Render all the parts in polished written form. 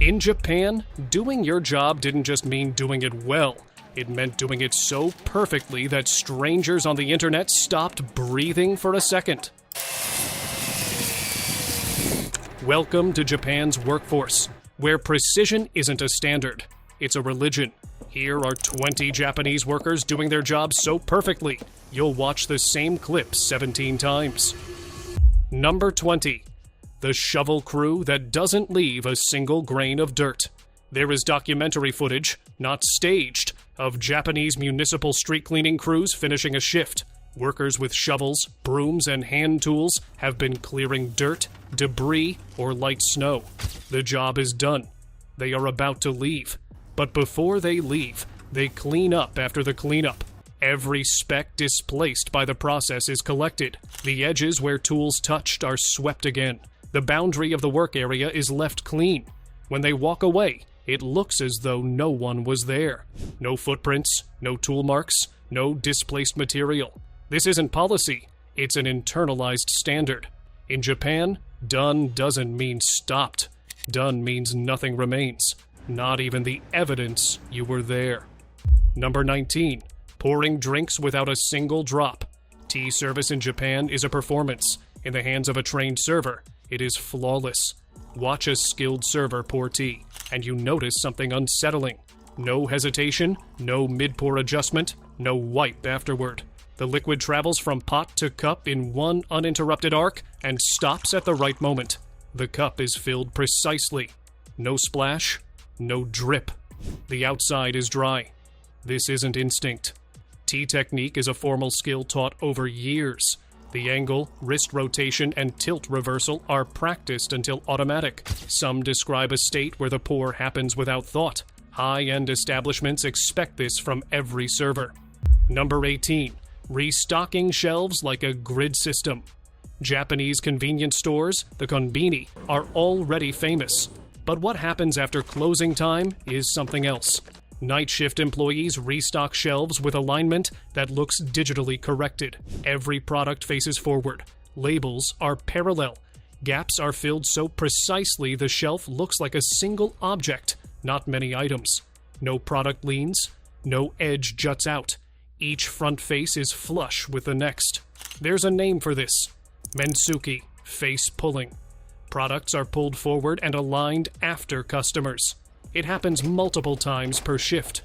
In Japan, doing your job didn't just mean doing it well. It meant doing it so perfectly that strangers on the internet stopped breathing for a second. Welcome to Japan's workforce, where precision isn't a standard, it's a religion. Here are 20 Japanese workers doing their jobs so perfectly, you'll watch the same clip 17 times. Number 20. The shovel crew that doesn't leave a single grain of dirt. There is documentary footage, not staged, of Japanese municipal street cleaning crews finishing a shift. Workers with shovels, brooms, and hand tools have been clearing dirt, debris, or light snow. The job is done. They are about to leave. But before they leave, they clean up after the cleanup. Every speck displaced by the process is collected. The edges where tools touched are swept again. The boundary of the work area is left clean. When they walk away, it looks as though no one was there. No footprints, no tool marks, no displaced material. This isn't policy, it's an internalized standard. In Japan, done doesn't mean stopped. Done means nothing remains. Not even the evidence you were there. Number 19. Pouring drinks without a single drop. Tea service in Japan is a performance. In the hands of a trained server, it is flawless. Watch a skilled server pour tea, and you notice something unsettling. No hesitation, no mid-pour adjustment, no wipe afterward. The liquid travels from pot to cup in one uninterrupted arc and stops at the right moment. The cup is filled precisely. No splash, no drip. The outside is dry. This isn't instinct. Tea technique is a formal skill taught over years. The angle, wrist rotation, and tilt reversal are practiced until automatic. Some describe a state where the pour happens without thought. High-end establishments expect this from every server. Number 18. Restocking shelves like a grid system. Japanese convenience stores, the konbini, are already famous. But what happens after closing time is something else. Night shift employees restock shelves with alignment that looks digitally corrected. Every product faces forward. Labels are parallel. Gaps are filled so precisely the shelf looks like a single object, not many items. No product leans, no edge juts out. Each front face is flush with the next. There's a name for this. Mensuki, face pulling. Products are pulled forward and aligned after customers. It happens multiple times per shift.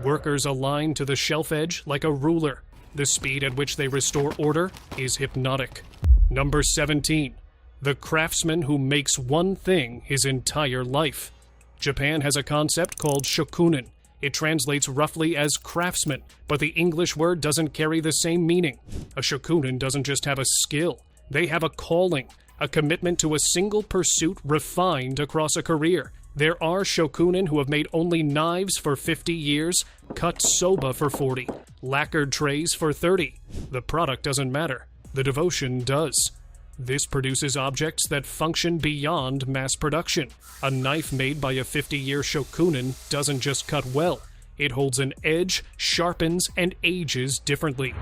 Workers align to the shelf edge like a ruler. The speed at which they restore order is hypnotic. Number 17. The craftsman who makes one thing his entire life. Japan has a concept called shokunin. It translates roughly as craftsman, but the English word doesn't carry the same meaning. A shokunin doesn't just have a skill. They have a calling, a commitment to a single pursuit refined across a career. There are shokunin who have made only knives for 50 years, cut soba for 40, lacquered trays for 30. The product doesn't matter. The devotion does. This produces objects that function beyond mass production. A knife made by a 50-year shokunin doesn't just cut well. It holds an edge, sharpens, and ages differently.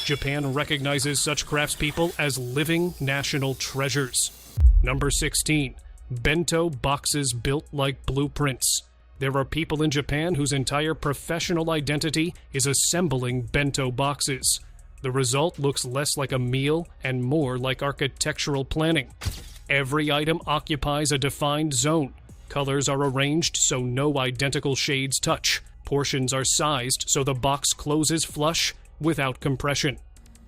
Japan recognizes such craftspeople as living national treasures. Number 16. Bento boxes built like blueprints. There are people in Japan whose entire professional identity is assembling bento boxes. The result looks less like a meal and more like architectural planning. Every item occupies a defined zone. Colors are arranged so no identical shades touch. Portions are sized so the box closes flush without compression.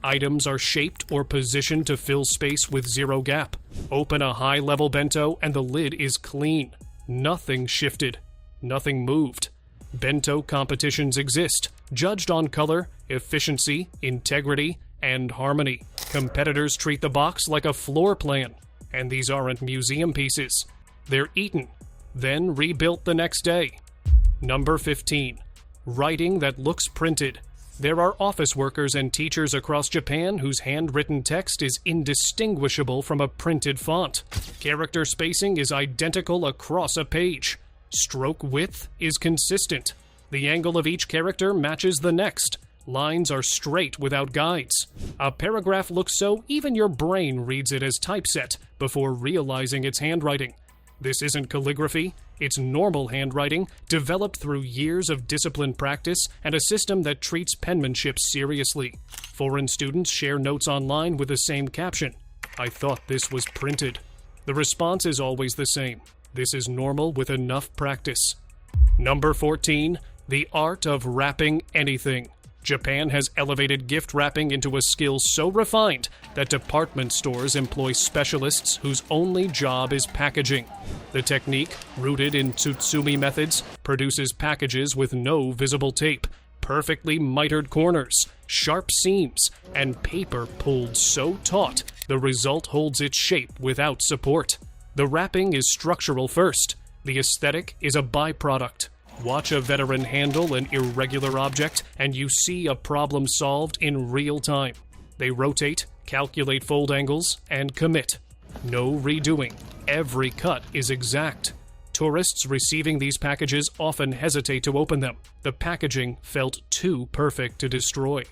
Items are shaped or positioned to fill space with zero gap. Open a high-level bento and the lid is clean. Nothing shifted. Nothing moved. Bento competitions exist, judged on color, efficiency, integrity, and harmony. Competitors treat the box like a floor plan. And these aren't museum pieces. They're eaten, then rebuilt the next day. Number 15. Writing that looks printed. There are office workers and teachers across Japan whose handwritten text is indistinguishable from a printed font. Character spacing is identical across a page. Stroke width is consistent. The angle of each character matches the next. Lines are straight without guides. A paragraph looks so even your brain reads it as typeset before realizing it's handwriting. This isn't calligraphy, It's normal handwriting, developed through years of disciplined practice and a system that treats penmanship seriously. Foreign students share notes online with the same caption, "I thought this was printed." The response is always the same. This is normal with enough practice. Number 14. The art of wrapping anything. Japan has elevated gift wrapping into a skill so refined that department stores employ specialists whose only job is packaging. The technique, rooted in Tsutsumi methods, produces packages with no visible tape, perfectly mitered corners, sharp seams, and paper pulled so taut the result holds its shape without support. The wrapping is structural first. The aesthetic is a byproduct. Watch a veteran handle an irregular object, and you see a problem solved in real time. They rotate, calculate fold angles, and commit. No redoing. Every cut is exact. Tourists receiving these packages often hesitate to open them. The packaging felt too perfect to destroy.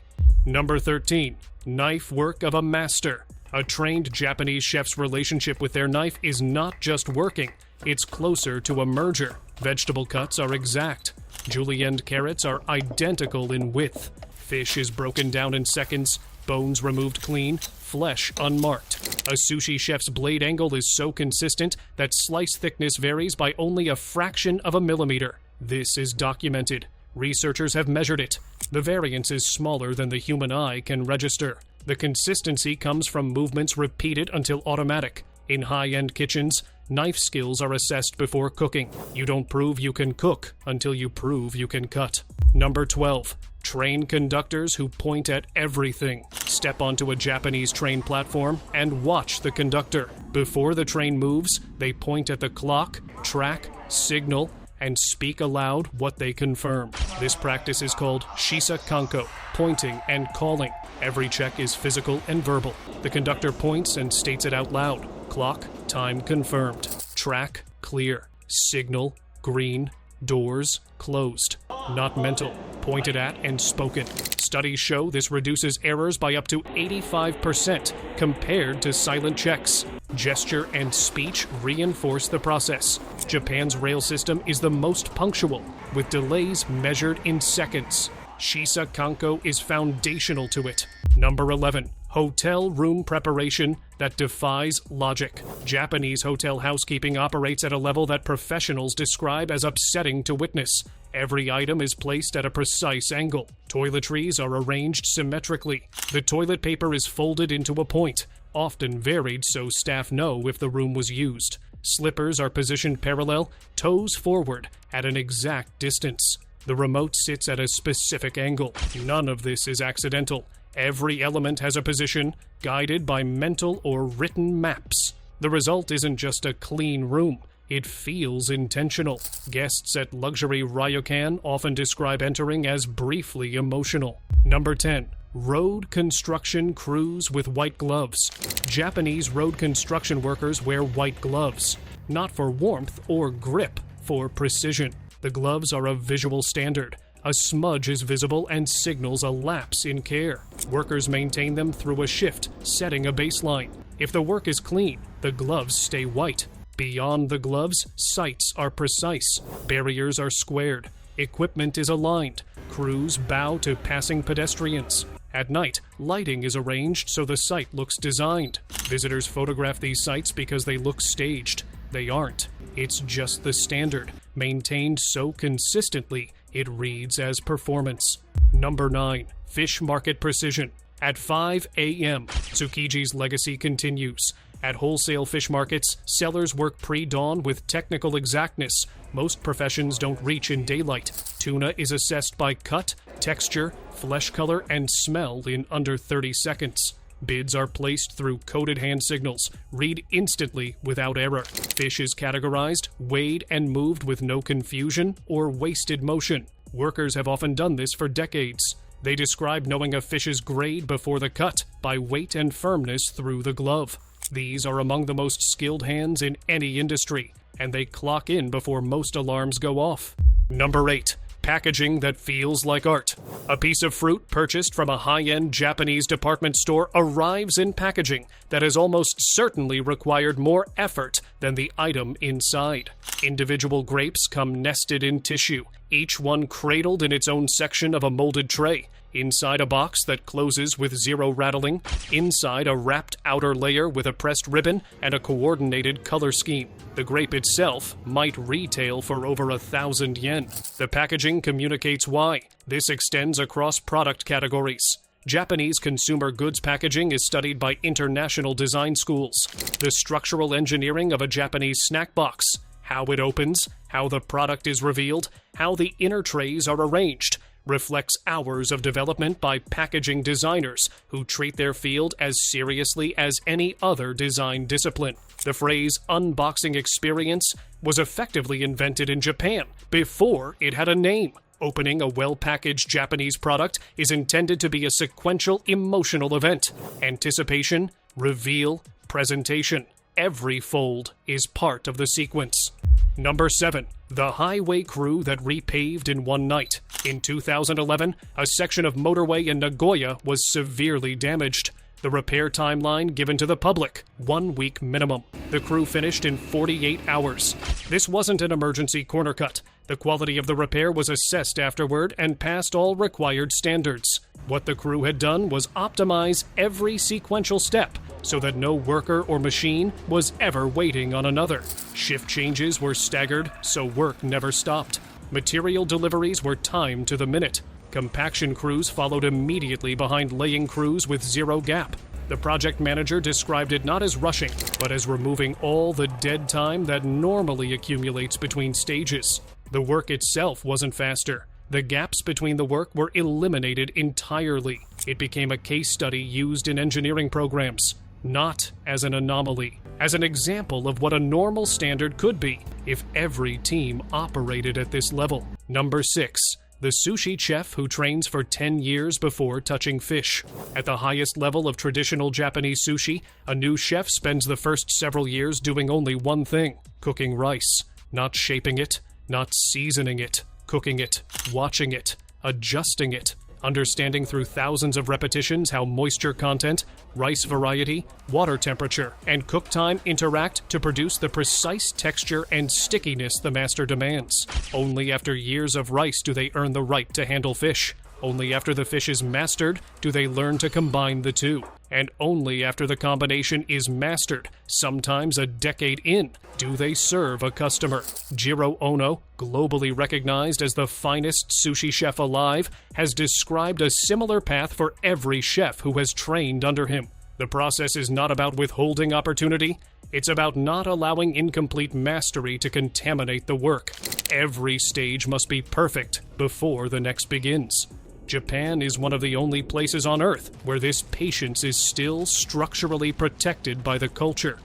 Number 13. Knife work of a master. A trained Japanese chef's relationship with their knife is not just working, it's closer to a merger. Vegetable cuts are exact. Julienned carrots are identical in width. Fish is broken down in seconds, bones removed clean, flesh unmarked. A sushi chef's blade angle is so consistent that slice thickness varies by only a fraction of a millimeter. This is documented. Researchers have measured it. The variance is smaller than the human eye can register. The consistency comes from movements repeated until automatic. In high-end kitchens, knife skills are assessed before cooking. You don't prove you can cook until you prove you can cut. Number 12. Train conductors who point at everything. Step onto a Japanese train platform and watch the conductor. Before the train moves, they point at the clock, track, signal, and speak aloud what they confirm. This practice is called shisa kanko, pointing and calling. Every check is physical and verbal. The conductor points and states it out loud. Clock, time confirmed. Track, clear. Signal, green. Doors, closed. Not mental. Pointed at and spoken. Studies show this reduces errors by up to 85% compared to silent checks. Gesture and speech reinforce the process. Japan's rail system is the most punctual, with delays measured in seconds. Shisa kanko is foundational to it. Number 11. Hotel room preparation that defies logic. Japanese hotel housekeeping operates at a level that professionals describe as upsetting to witness. Every item is placed at a precise angle. Toiletries are arranged symmetrically. The toilet paper is folded into a point, often varied so staff know if the room was used. Slippers are positioned parallel, toes forward, at an exact distance. The remote sits at a specific angle. None of this is accidental. Every element has a position, guided by mental or written maps. The result isn't just a clean room. It feels intentional. Guests at luxury ryokan often describe entering as briefly emotional. Number 10. Road construction crews with white gloves. Japanese road construction workers wear white gloves, not for warmth or grip, for precision. The gloves are a visual standard. A smudge is visible and signals a lapse in care. Workers maintain them through a shift, setting a baseline. If the work is clean, the gloves stay white. Beyond the gloves, sights are precise. Barriers are squared. Equipment is aligned. Crews bow to passing pedestrians. At night, lighting is arranged so the site looks designed. Visitors photograph these sites because they look staged. They aren't. It's just the standard, maintained so consistently it reads as performance. Number 9. Fish market precision. At 5 a.m., Tsukiji's legacy continues. At wholesale fish markets, sellers work pre-dawn with technical exactness. Most professions don't reach in daylight. Tuna is assessed by cut, texture, flesh color, and smell in under 30 seconds. Bids are placed through coded hand signals, read instantly without error. Fish is categorized, weighed, and moved with no confusion or wasted motion. Workers have often done this for decades. They describe knowing a fish's grade before the cut by weight and firmness through the glove. These are among the most skilled hands in any industry, and they clock in before most alarms go off. Number 8. Packaging that feels like art. A piece of fruit purchased from a high-end Japanese department store arrives in packaging that has almost certainly required more effort than the item inside. Individual grapes come nested in tissue, each one cradled in its own section of a molded tray. Inside a box that closes with zero rattling, inside a wrapped outer layer with a pressed ribbon and a coordinated color scheme. The grape itself might retail for over 1,000 yen. The packaging communicates why. This extends across product categories. Japanese consumer goods packaging is studied by international design schools. The structural engineering of a Japanese snack box, how it opens, how the product is revealed, how the inner trays are arranged, reflects hours of development by packaging designers who treat their field as seriously as any other design discipline. The phrase unboxing experience was effectively invented in Japan before it had a name. Opening a well-packaged Japanese product is intended to be a sequential emotional event. Anticipation, reveal, presentation. Every fold is part of the sequence. Number 7. The highway crew that repaved in one night. In 2011, a section of motorway in Nagoya was severely damaged. The repair timeline given to the public, 1 week minimum. The crew finished in 48 hours. This wasn't an emergency corner cut. The quality of the repair was assessed afterward and passed all required standards. What the crew had done was optimize every sequential step so that no worker or machine was ever waiting on another. Shift changes were staggered, so work never stopped. Material deliveries were timed to the minute. Compaction crews followed immediately behind laying crews with zero gap. The project manager described it not as rushing, but as removing all the dead time that normally accumulates between stages. The work itself wasn't faster. The gaps between the work were eliminated entirely. It became a case study used in engineering programs, not as an anomaly, as an example of what a normal standard could be if every team operated at this level. Number 6. The sushi chef who trains for 10 years before touching fish. At the highest level of traditional Japanese sushi, a new chef spends the first several years doing only one thing: cooking rice. Not shaping it, not seasoning it, cooking it, watching it, adjusting it, understanding through thousands of repetitions how moisture content, rice variety, water temperature, and cook time interact to produce the precise texture and stickiness the master demands. Only after years of rice do they earn the right to handle fish. Only after the fish is mastered do they learn to combine the two. And only after the combination is mastered, sometimes a decade in, do they serve a customer. Jiro Ono, globally recognized as the finest sushi chef alive, has described a similar path for every chef who has trained under him. The process is not about withholding opportunity. It's about not allowing incomplete mastery to contaminate the work. Every stage must be perfect before the next begins. Japan is one of the only places on Earth where this patience is still structurally protected by the culture.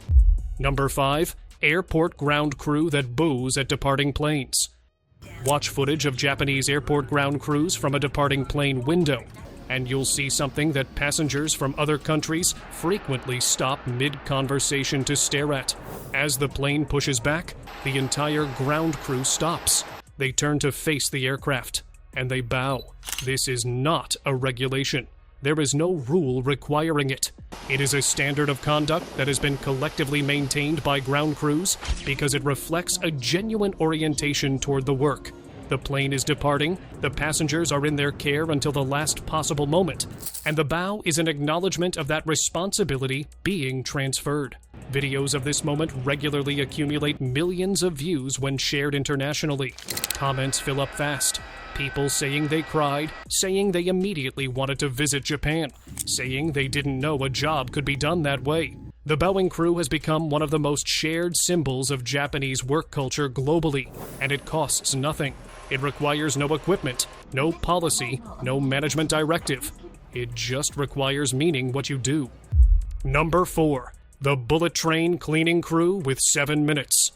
Number 5. Airport ground crew that boos at departing planes. Watch footage of Japanese airport ground crews from a departing plane window, and you'll see something that passengers from other countries frequently stop mid-conversation to stare at. As the plane pushes back, the entire ground crew stops. They turn to face the aircraft, and they bow. This is not a regulation. There is no rule requiring it. It is a standard of conduct that has been collectively maintained by ground crews because it reflects a genuine orientation toward the work. The plane is departing, the passengers are in their care until the last possible moment, and the bow is an acknowledgement of that responsibility being transferred. Videos of this moment regularly accumulate millions of views when shared internationally. Comments fill up fast. People saying they cried, saying they immediately wanted to visit Japan, saying they didn't know a job could be done that way. The bowing crew has become one of the most shared symbols of Japanese work culture globally, and it costs nothing. It requires no equipment, no policy, no management directive. It just requires meaning what you do. Number 4. The bullet train cleaning crew with 7 minutes.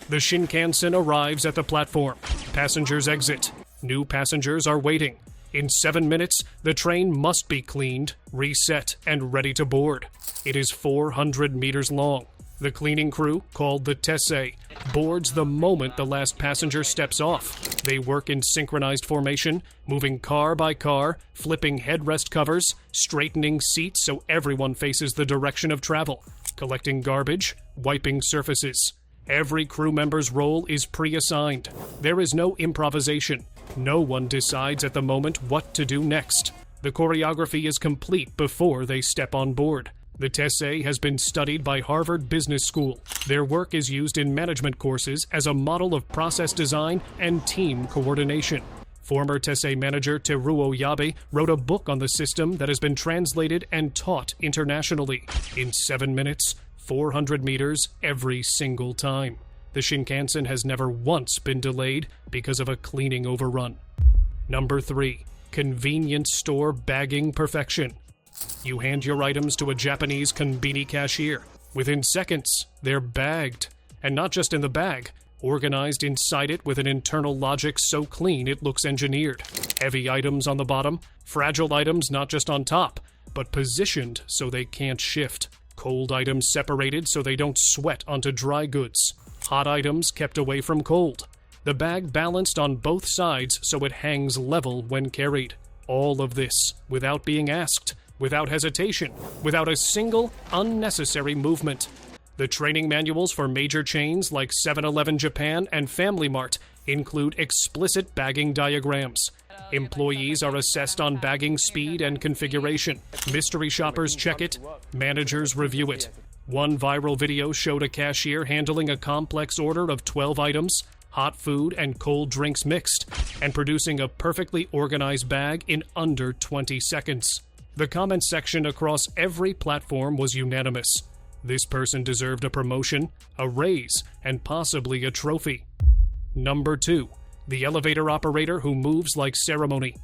The Shinkansen arrives at the platform. Passengers exit. New passengers are waiting. In 7 minutes, the train must be cleaned, reset, and ready to board. It is 400 meters long. The cleaning crew, called the tessei, boards the moment the last passenger steps off. They work in synchronized formation, moving car by car, flipping headrest covers, straightening seats so everyone faces the direction of travel, collecting garbage, wiping surfaces. Every crew member's role is pre-assigned. There is no improvisation. No one decides at the moment what to do next. The choreography is complete before they step on board. The tessei has been studied by Harvard Business School. Their work is used in management courses as a model of process design and team coordination. Former tessei manager Teruo Yabe wrote a book on the system that has been translated and taught internationally. In 7 minutes, 400 meters every single time. The Shinkansen has never once been delayed because of a cleaning overrun. Number 3. Convenience store bagging perfection. You hand your items to a Japanese konbini cashier. Within seconds, they're bagged. And not just in the bag, organized inside it with an internal logic so clean it looks engineered. Heavy items on the bottom, fragile items not just on top, but positioned so they can't shift. Cold items separated so they don't sweat onto dry goods. Hot items kept away from cold. The bag balanced on both sides so it hangs level when carried. All of this without being asked, without hesitation, without a single unnecessary movement. The training manuals for major chains like 7-Eleven Japan and Family Mart include explicit bagging diagrams. Employees are assessed on bagging speed and configuration. Mystery shoppers check it. Managers review it. One viral video showed a cashier handling a complex order of 12 items, hot food and cold drinks mixed, and producing a perfectly organized bag in under 20 seconds. The comment section across every platform was unanimous. This person deserved a promotion, a raise, and possibly a trophy. Number 2. The elevator operator who moves like ceremony.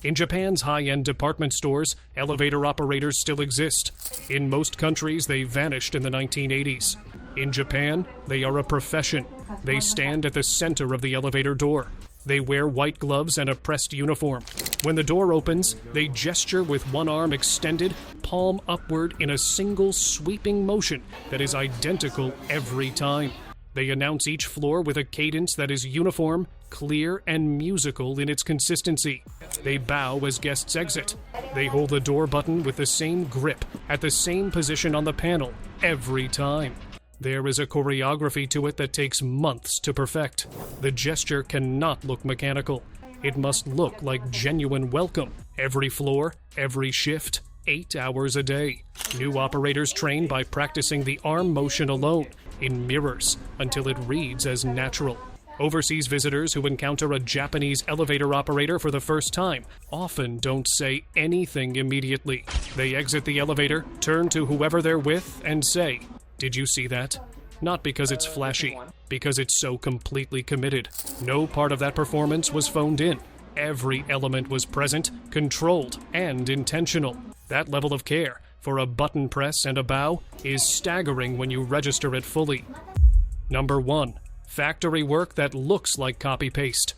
In Japan's high-end department stores, elevator operators still exist. In most countries, they vanished in the 1980s. In Japan, they are a profession. They stand at the center of the elevator door. They wear white gloves and a pressed uniform. When the door opens, they gesture with one arm extended, palm upward in a single sweeping motion that is identical every time. They announce each floor with a cadence that is uniform, clear, and musical in its consistency. They bow as guests exit. They hold the door button with the same grip, at the same position on the panel, every time. There is a choreography to it that takes months to perfect. The gesture cannot look mechanical. It must look like genuine welcome. Every floor, every shift, 8 hours a day. New operators train by practicing the arm motion alone, in mirrors, until it reads as natural. Overseas visitors who encounter a Japanese elevator operator for the first time often don't say anything immediately. They exit the elevator, turn to whoever they're with, and say, "Did you see that?" Not because it's flashy, because it's so completely committed. No part of that performance was phoned in. Every element was present, controlled, and intentional. That level of care, for a button press and a bow, is staggering when you register it fully. Number 1. Factory work that looks like copy-paste.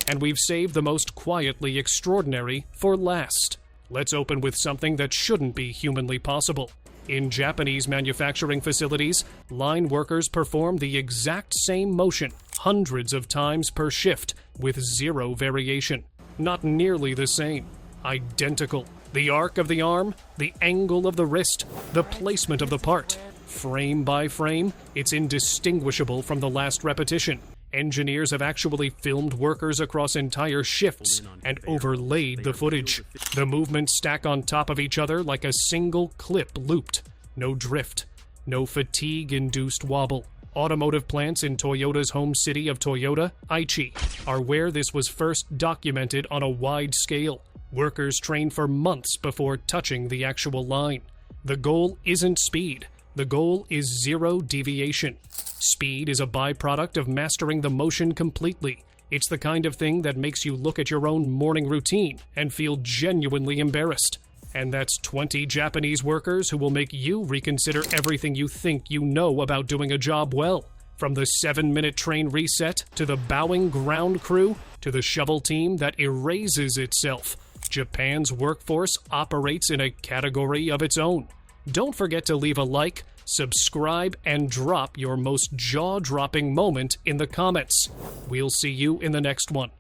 And we've saved the most quietly extraordinary for last. Let's open with something that shouldn't be humanly possible. In Japanese manufacturing facilities, line workers perform the exact same motion hundreds of times per shift with zero variation. Not nearly the same. Identical. The arc of the arm, the angle of the wrist, the placement of the part. Frame by frame, it's indistinguishable from the last repetition. Engineers have actually filmed workers across entire shifts and overlaid the footage. The movements stack on top of each other like a single clip looped. No drift. No fatigue-induced wobble. Automotive plants in Toyota's home city of Toyota, Aichi, are where this was first documented on a wide scale. Workers train for months before touching the actual line. The goal isn't speed. The goal is zero deviation. Speed is a byproduct of mastering the motion completely. It's the kind of thing that makes you look at your own morning routine and feel genuinely embarrassed. And that's 20 Japanese workers who will make you reconsider everything you think you know about doing a job well. From the 7-minute train reset, to the bowing ground crew, to the shovel team that erases itself. Japan's workforce operates in a category of its own. Don't forget to leave a like, subscribe, and drop your most jaw-dropping moment in the comments. We'll see you in the next one.